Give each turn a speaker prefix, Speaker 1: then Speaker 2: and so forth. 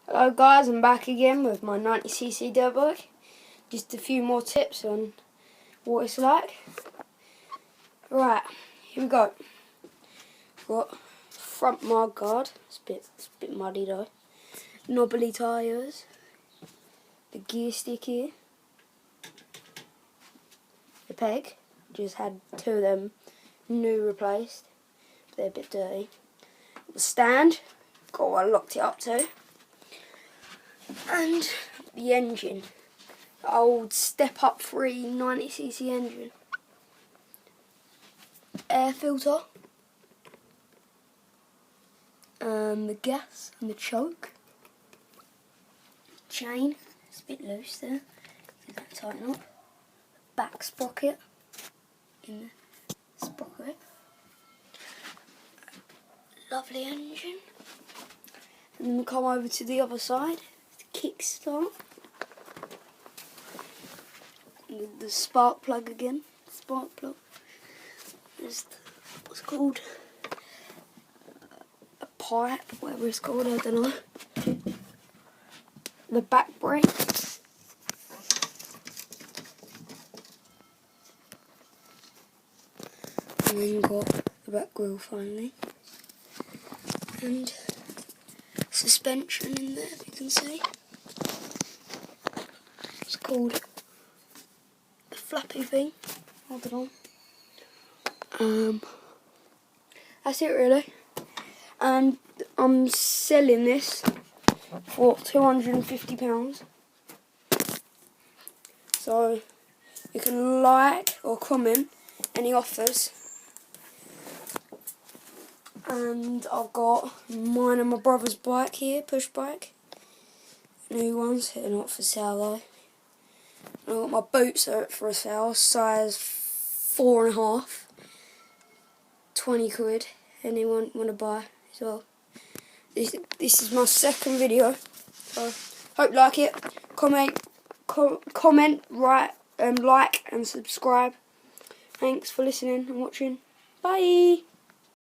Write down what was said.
Speaker 1: Hello guys, I'm back again with my 90cc dirt bike. Just a few more tips on what it's like. Right, here we go. Got front mud guard, it's a bit muddy though. Knobbly tyres, the gear stick here, the peg, just had two of them new replaced, they're a bit dirty. The stand, got what I locked it up to. And the engine, the old Step Up 3 90cc engine. Air filter, the gas and the choke. Chain, it's a bit loose there, give that tighten up. Back sprocket in the sprocket. Lovely engine. And then we come over to the other side. Kickstart, the spark plug again, there's what's called a pipe, whatever it's called, I don't know, the back brake, and then you've got the back wheel finally, and suspension in there if you can see. It's called a flappy thing. Hold it on. That's it really. And I'm selling this for £250. So you can like or comment any offers. And I've got mine and my brother's bike here, push bike. New ones, they're not for sale though. And I've got my boots out for a sale, size 4.5, 20 quid. Anyone want to buy as well? This is my second video, so hope you like it. Comment, write, like and subscribe. Thanks for listening and watching. Bye.